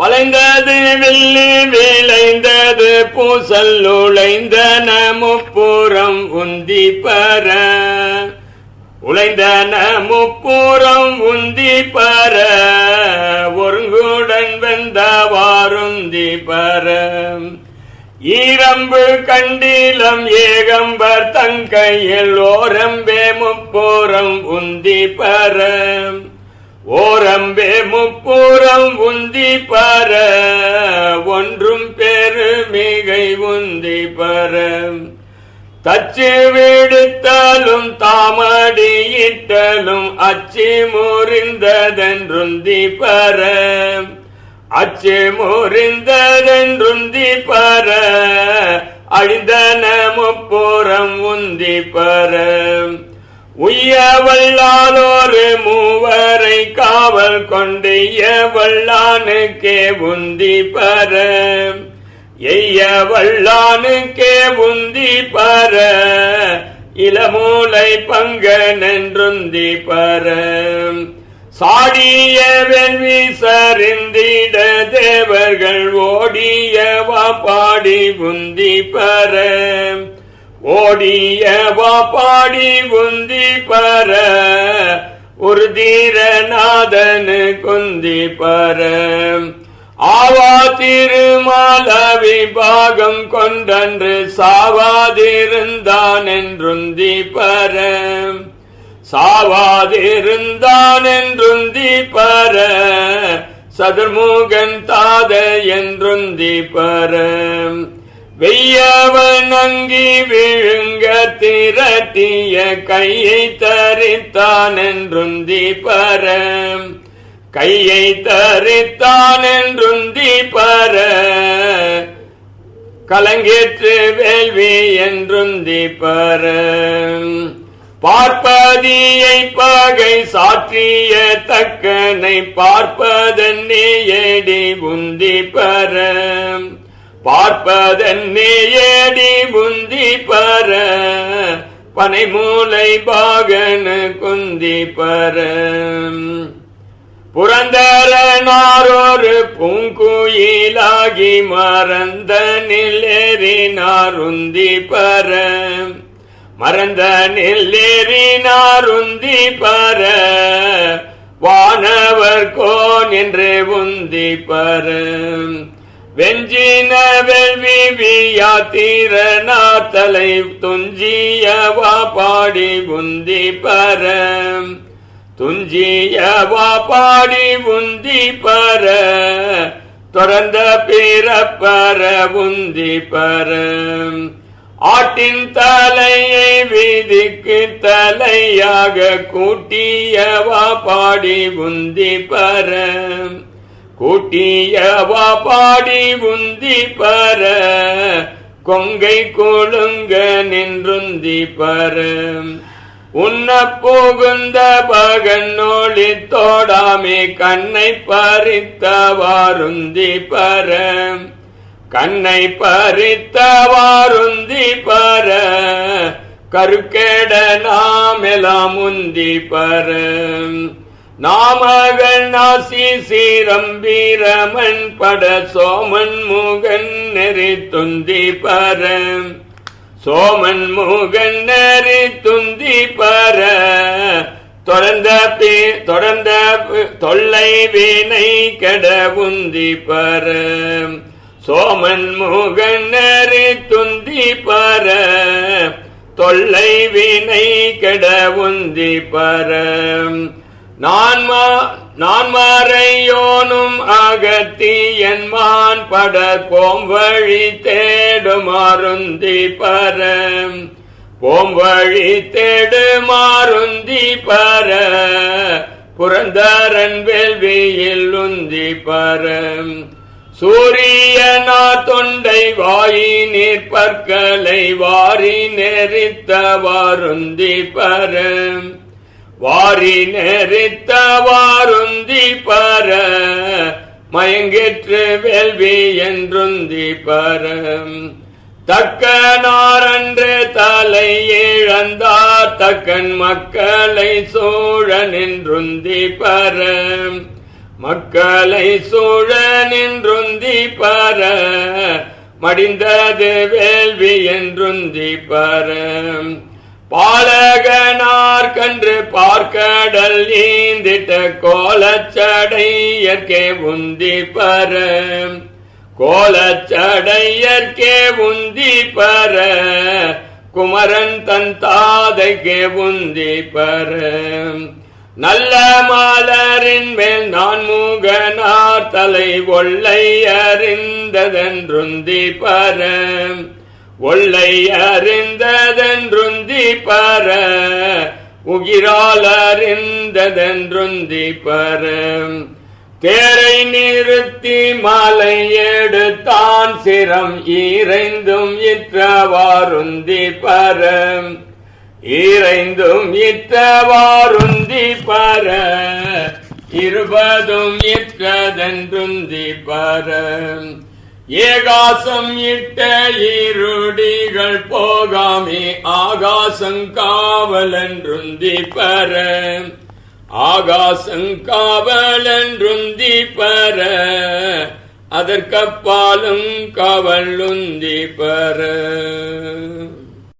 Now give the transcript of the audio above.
வளைந்தது வில்லி விளைந்தது பூசல் உழைந்தன முப்புறம் உந்தி பர உழைந்தன முப்புறம் உந்தி பர ஒருங்குடன் வெந்தவாருந்தி பர ஈரம்பு கண்டிலம் ஏகம்பர் தங்கையில் ஓரம்பே முப்புறம் உந்தி பர ஓரம்பே முப்புறம் உந்தி பர ஒன்றும் பெருமிகை உந்தி பர தச்சு விடுத்தலும் தாமடியிட்டலும் அச்சி முறிந்ததென்றுந்தி பர அச்சு முறிந்ததென்றுந்தி பர அழிந்தன முப்புறம் உந்தி பர உய்ய வல்லாலோரு மூவரை காவல் கொண்டைய வல்லானுக்கே உந்தி பர எய்ய வல்லானுக்கே உந்தி பர இளமூலை பங்கனென்றுந்தி பர சாடிய வெல்வி சரிந்திட தேவர்கள் ஓடியவா பாடி உந்தி பர ஓடியவா பாடி உந்தி பர ஒரு தீரநாதனு குந்தி பர ஆவா திருமால விபாகம் கொண்டன்று சாவாதிருந்தான் என்றுந்தி பர சாவாதிருந்தான் என்றுந்தி பர சதுர்முகன் தாத என்றுந்தி பர வெய்யவன் அங்கி விழுங்க திரட்டிய கையை தரித்தான் என்றுந்தி பர கையை தரித்தான் என்றுந்தி பர கலங்கேற்று வேள்வி என்றுந்தி பர பார்ப்பதியை பகை சாற்றிய தக்கனை பார்ப்பதன்னே ஏடி உந்தி பர பார்ப்பதன்னே ஏடி உந்தி பர பனைமூலை பாகனு குந்தி பர புரந்தரனாரொரு பூங்குயிலாகி மறந்த நிலேறினாருந்தி பர மறந்த நில்லேறினாருந்தி பர வானவர் கோன் என்று உந்தி பர வெஞ்சின வெல்வி வியாத்திரனார் தலை துஞ்சியவா பாடி உந்தி பர துஞ்சியவா பாடி உந்தி பர தொடர்ந்த பிறப்பர உந்தி பர ஆட்டின் தலையை வீதிக்கு தலையாக கூட்டியவா பாடி உந்தி பர கூட்டியவா பாடி உந்தி பர கொங்கை கொழுங்க நின்றுந்தி பர உன்ன புகுந்த பகன் ஒளி தோடாமே கண்ணை பறித்தவாருந்தி பர கண்ணை பறித்தவாருந்தி பர கருக்கேட நாமெலாம் உந்தி பர நாமகள் நாசி சீரம்பீரமன் பட சோமன் முகன் நெறி துந்தி பர சோமன் முகன் நெறி துந்தி பர தொடர்ந்த தொல்லை வீணை கெட உந்தி பர சோமன் முகன் நெறி துந்தி பர தொல்லை வீணை கெட உந்தி பர நான் மறையோனும் அகத்தியன்மான் பட கோம்வழி தேடுமாருந்தி பர கோம்வழி தேடுமாருந்தி பர புரந்தரன் வேள்வியில் உந்தி பர சூரியனா தொண்டை வாயி நீர்பற்களை வாரி நெறித்தவாருந்தி பர வாரி நெறித்தவாருந்தி பர மயங்கேற்று வேள்வி என்றுந்தி பர தக்கனாரன்று தலை இழந்தார் தக்கன் மக்களை சூழ நின்றுந்தி பர மக்களை சூழ நின்றுந்தி பர மடிந்தது வேள்வி என்றுந்தி பர பாலகனார் கன்று பார்க்கடல் ஈந்திட்ட கோலச்சடையற்கே உந்தி பர கோலச்சடையற்கே உந்தி பர குமரன் தன் தாதைக்கே உந்தி பர நல்ல மலரின் மேல் நான் மூகனார் தலை ஒல்லை அறிந்ததென்றுந்தி பர ஒல்லை அறிந்ததென்றுந்தி பர உகிரால் அறிந்ததென்றுந்தி பர தேரை நிறுத்தி மலை எடுத்தான் சிரம் ஈரைந்தும் இற்றவாருந்தி பர ஈரைந்தும் இற்றவாருந்தி பர இருபதும் இற்றதென்றுந்தி பர ஏகாசம் இட்ட இருடிகள் போகாமே ஆகாசங்காவலன்றுந்தி பர ஆகாசங்காவலன்றுந்தி பர அதற்கப்பாலும் காவலுந்தி பர